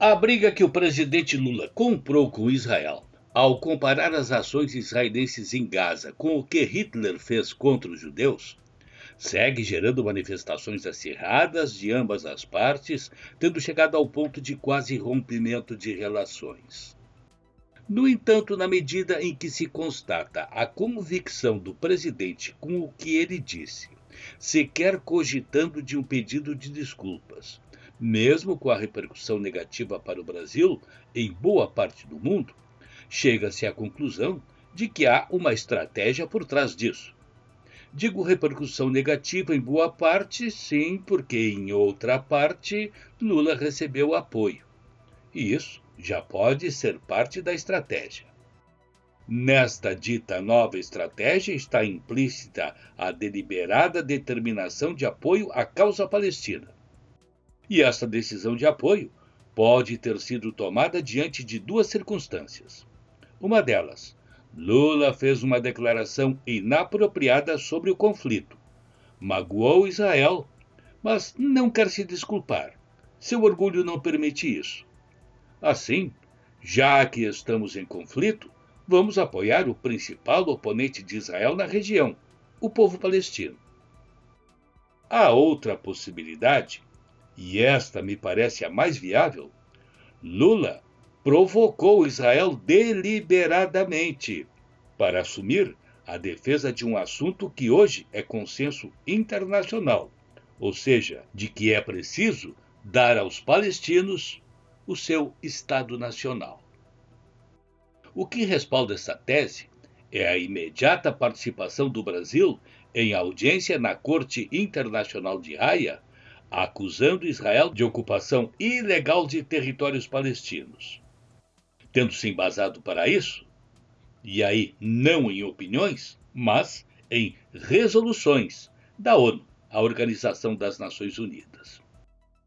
A briga que o presidente Lula comprou com Israel, ao comparar as ações israelenses em Gaza com o que Hitler fez contra os judeus, segue gerando manifestações acirradas de ambas as partes, tendo chegado ao ponto de quase rompimento de relações. No entanto, na medida em que se constata a convicção do presidente com o que ele disse, sequer cogitando de um pedido de desculpas, mesmo com a repercussão negativa para o Brasil em boa parte do mundo, chega-se à conclusão de que há uma estratégia por trás disso. Digo repercussão negativa em boa parte, sim, porque em outra parte Lula recebeu apoio. E isso já pode ser parte da estratégia. Nesta dita nova estratégia está implícita a deliberada determinação de apoio à causa palestina. E essa decisão de apoio pode ter sido tomada diante de duas circunstâncias. Uma delas, Lula fez uma declaração inapropriada sobre o conflito. Magoou Israel, mas não quer se desculpar. Seu orgulho não permite isso. Assim, já que estamos em conflito, vamos apoiar o principal oponente de Israel na região, o povo palestino. A outra possibilidade, e esta me parece a mais viável, Lula provocou Israel deliberadamente para assumir a defesa de um assunto que hoje é consenso internacional, ou seja, de que é preciso dar aos palestinos o seu Estado Nacional. O que respalda essa tese é a imediata participação do Brasil em audiência na Corte Internacional de Haia, acusando Israel de ocupação ilegal de territórios palestinos. Tendo se embasado para isso, e aí não em opiniões, mas em resoluções da ONU, a Organização das Nações Unidas.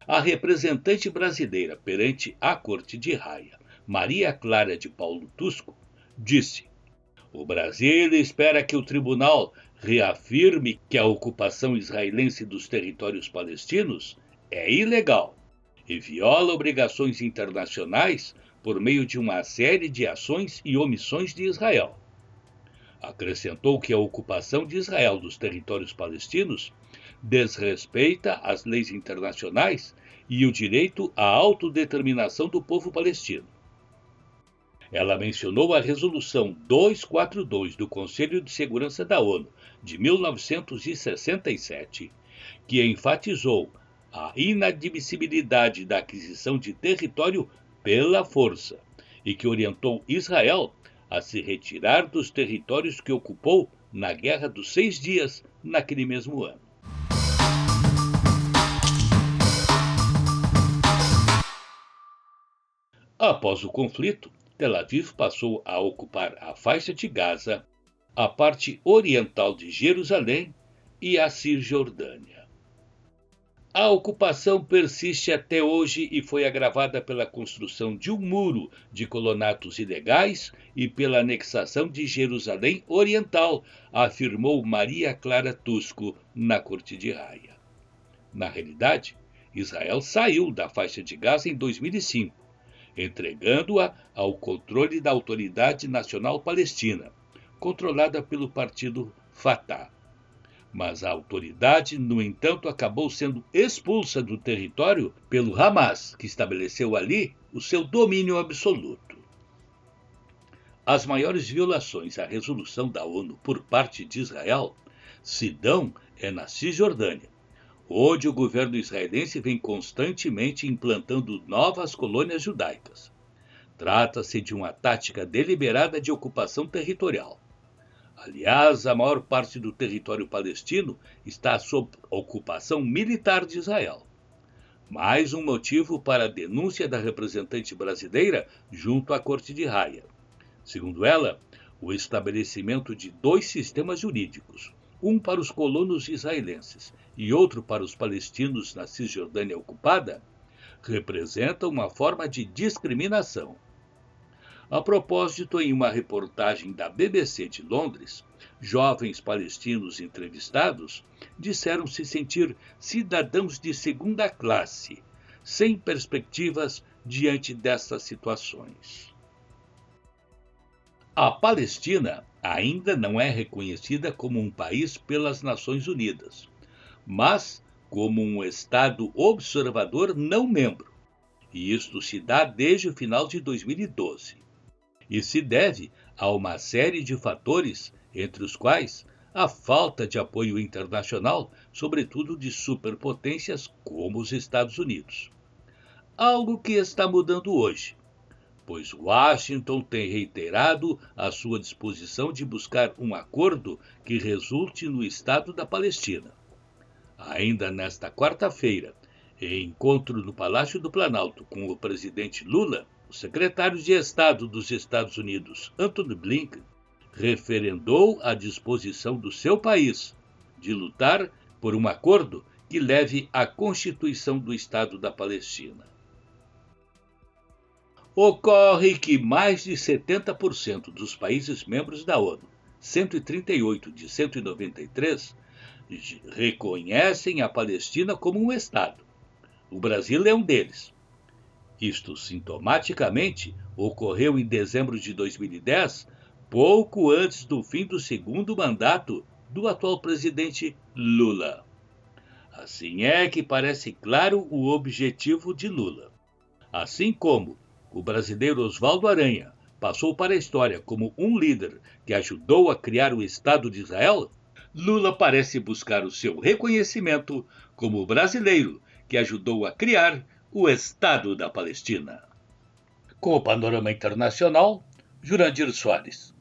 A representante brasileira perante a Corte de Haia, Maria Clara de Paulo Tusco, disse: "O Brasil espera que o tribunal reafirme que a ocupação israelense dos territórios palestinos é ilegal e viola obrigações internacionais por meio de uma série de ações e omissões de Israel." Acrescentou que a ocupação de Israel dos territórios palestinos desrespeita as leis internacionais e o direito à autodeterminação do povo palestino. Ela mencionou a Resolução 242 do Conselho de Segurança da ONU, de 1967, que enfatizou a inadmissibilidade da aquisição de território pela força e que orientou Israel a se retirar dos territórios que ocupou na Guerra dos 6 Dias naquele mesmo ano. Após o conflito, Tel Aviv passou a ocupar a faixa de Gaza, a parte oriental de Jerusalém e a Cisjordânia. A ocupação persiste até hoje e foi agravada pela construção de um muro de colonatos ilegais e pela anexação de Jerusalém Oriental, afirmou Maria Clara Tusco na Corte de Haia. Na realidade, Israel saiu da faixa de Gaza em 2005, entregando-a ao controle da Autoridade Nacional Palestina, controlada pelo partido Fatah. Mas a autoridade, no entanto, acabou sendo expulsa do território pelo Hamas, que estabeleceu ali o seu domínio absoluto. As maiores violações à resolução da ONU por parte de Israel se dão na Cisjordânia, onde o governo israelense vem constantemente implantando novas colônias judaicas. Trata-se de uma tática deliberada de ocupação territorial. Aliás, a maior parte do território palestino está sob ocupação militar de Israel. Mais um motivo para a denúncia da representante brasileira junto à Corte de Haia. Segundo ela, o estabelecimento de 2 sistemas jurídicos, um para os colonos israelenses e outro para os palestinos na Cisjordânia ocupada, representa uma forma de discriminação. A propósito, em uma reportagem da BBC de Londres, jovens palestinos entrevistados disseram se sentir cidadãos de segunda classe, sem perspectivas diante dessas situações. A Palestina ainda não é reconhecida como um país pelas Nações Unidas, mas como um Estado observador não membro, e isto se dá desde o final de 2012. E se deve a uma série de fatores, entre os quais a falta de apoio internacional, sobretudo de superpotências como os Estados Unidos. Algo que está mudando hoje, pois Washington tem reiterado a sua disposição de buscar um acordo que resulte no Estado da Palestina. Ainda nesta quarta-feira, em encontro no Palácio do Planalto com o presidente Lula, o secretário de Estado dos Estados Unidos, Antony Blinken, referendou a disposição do seu país de lutar por um acordo que leve à constituição do Estado da Palestina. Ocorre que mais de 70% dos países membros da ONU, 138 de 193, reconhecem a Palestina como um Estado. O Brasil é um deles. Isto, sintomaticamente, ocorreu em dezembro de 2010, pouco antes do fim do segundo mandato do atual presidente Lula. Assim é que parece claro o objetivo de Lula. Assim como o brasileiro Oswaldo Aranha passou para a história como um líder que ajudou a criar o Estado de Israel, Lula parece buscar o seu reconhecimento como brasileiro que ajudou a criar o Estado da Palestina. Com o panorama internacional, Jurandir Soares.